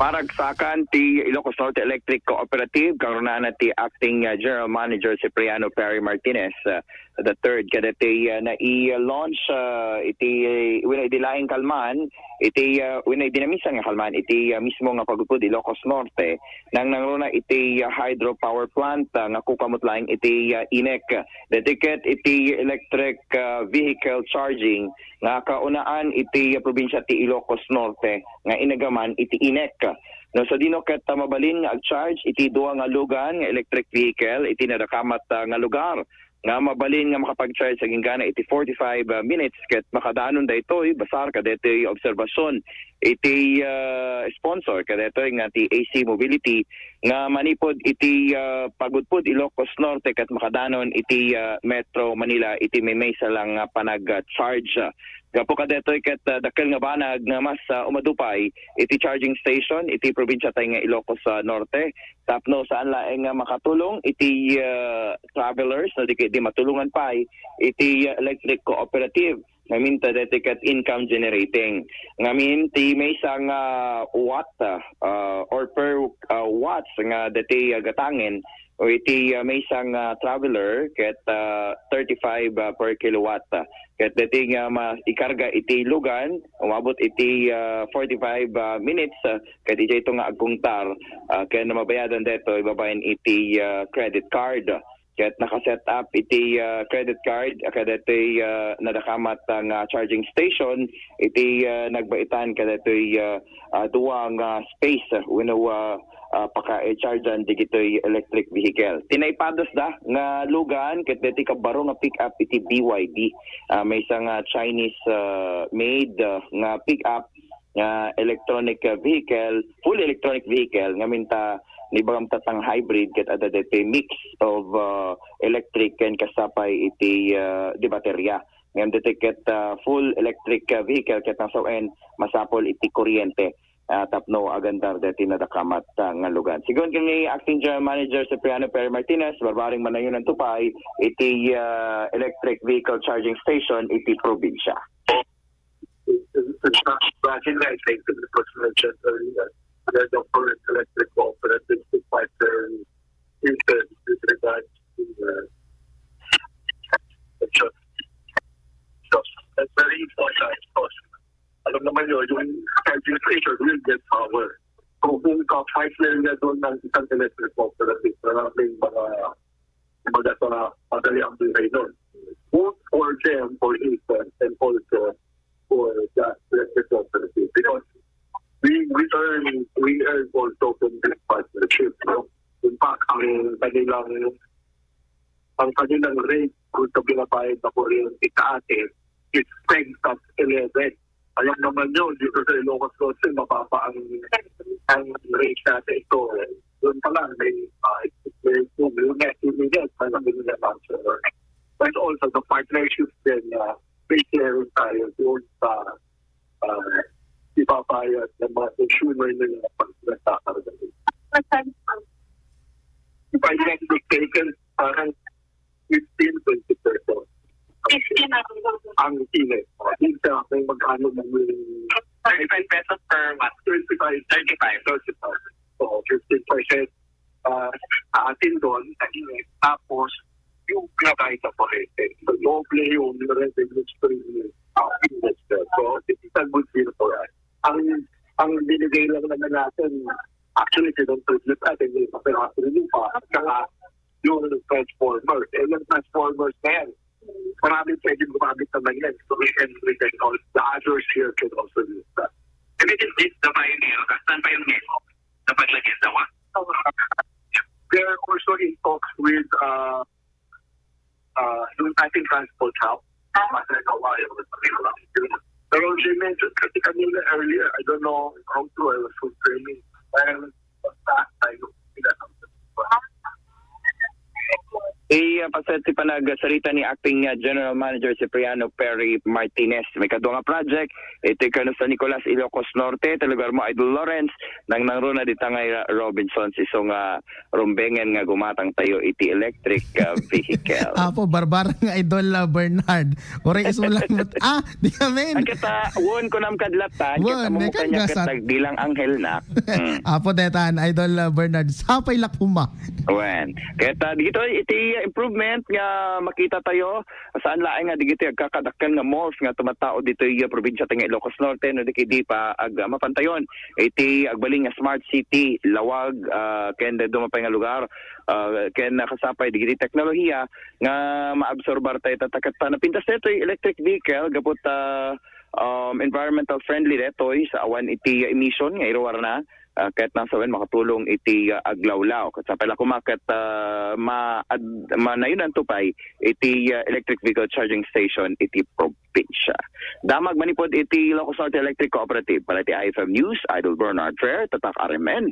Paragsakan ti Ilocos Norte Electric Cooperative karon na ti acting General Manager Cipriano Perry Martinez the third kada ti na i-launch iti wala idilaing kalman iti wala dinamisan nga kalman iti mismo nga pagupod Ilocos Norte nang nangruna iti hydropower plant nga kukamot laing iti INEC dedicated iti electric vehicle charging nga kaunaan iti probinsya ti Ilocos Norte nga inagaman iti INEC. No, so dino ket mabalin nga ag-charge iti duha nga lugan nga electric vehicle iti nadakamat nga lugar nga mabalin nga makapag-charge sa ginggana iti 45 minutes ket makadanon daytoy basar kadetoy obserbasyon iti sponsor kadetoy nga ti AC Mobility nga manipod iti pagudpod Ilocos Norte ket makadanon iti Metro Manila iti maysa lang panag-charge. Gapo kadetoy ket dakkel nga banag nga mas umadupay iti charging station iti probinsya tay nga Ilocos Norte tapno saan laeng nga makatulong iti travelers na di matulungan pa iti electric cooperative ngamin ta ket income generating ngamin ti may isang watt or per watts nga dati gatangin o iti may isang traveler ket 35 per kilowatt ket dati nga ikarga iti lugan umabot iti 45 minutes ket iti ito nga agkungtar ket na mabayadan deto ibabayan iti credit card ket naka-set up iti credit card kadetoy nadakamat nga charging station iti nagbaitan kadetoy duwang space wenno paka-chargean digitoy electric vehicle. Tinaypados da nga lugan ket deti kabaro nga pick up iti BYD. May isang Chinese made nga pick up nga electronic vehicle, full electronic vehicle nga minta ni bagam tatang hybrid ket ada deti mix of electric and kasapay iti di baterya. Ngem deti ket full electric vehicle ket nasawen masapol iti kuryente. Tapno agandar dati nadakamat nga lugan. Sigon kini acting general manager Cipriano Perry Martinez barbaring manayon ng tupay iti electric vehicle charging station iti probinsya. Back in that case, the person mentioned earlier, the current electric cooperative to fight their interest with regards to the trust. So that's very important. Alam naman yun, yung charging station will get power. So kung ka-fight na doon ng isang electric cooperative, maraming mga sa madali ang buhay doon. Both for them, for instance, and also for the electric cooperative. Because we earn also from this partnership. So, in fact, ang kanilang rate kung sa binabayad na kuryente sa atin is pegged at 11. Alam naman yun, dito sa Ilocos Norte, mababa ang rate natin ito. Doon pa lang, may net immediate, parang binigyan answer. But also, the partnership din, may share tayo doon sa ipabayad ng mga consumer nila pag nagtakarga. If I get mistaken, parang 15-20%. Ang init. Minsan, may magkano ng 35 pesos per watt. 35. So, 15% atin doon sa init. Tapos, yung pinagay sa kuryente. So, doble yung revenue stream investor. So, this is a good deal for us. Ang binigay lang naman natin, actually, don't produce natin yung operator lupa at saka yung transformers. Yung transformers na yan, maraming pwede gumamit naman yan. So we can all, the others here can also use that. And it is this the pioneer, saan pa yung nemo? Sa paglagyan sa wa? They are also in talks with yung ating transport house. Pero she mentioned kasi kanina earlier, I don't know how to, I was full training. Parang tayo napaset si panagsalita ni Acting General Manager Cipriano Perry Martinez. May kadwa nga project, ito kano sa Nicolas Ilocos Norte, lugar mo Idol Lawrence, nang nangruna di tangay Robinson, isong rumbengen nga gumatang tayo iti electric vehicle. Apo, barbarang nga Idol Bernard. Oray iso lang. Di kami. Ang kita, won ko nam kadlatan, kita Won, mo may kanya kaggasat. katag bilang anghel na. Apo, detan, Idol Bernard. Sapay lakuma. Wen. Kaya dito iti improvement nga makita tayo saan laing nga dito agkakadakkel nga malls nga tumatao dito yung probinsya tanga Ilocos Norte no di pa ag mapantayon iti agbaling nga smart city lawag ken dumapay nga lugar ken nakasapay digiti teknolohiya nga maabsorbar tayo tatakat pa napintas nito yung electric vehicle gapot environmental friendly detoy sa awan iti emission nga irwar na kahit nasa wen makatulong iti aglawlaw kat sa pala kumakat manayunan tupay iti electric vehicle charging station iti probinsya. Damag manipod iti Ilocos Norte Electric Cooperative para iti IFM News, Idol Bernard Fair, tatak RMN.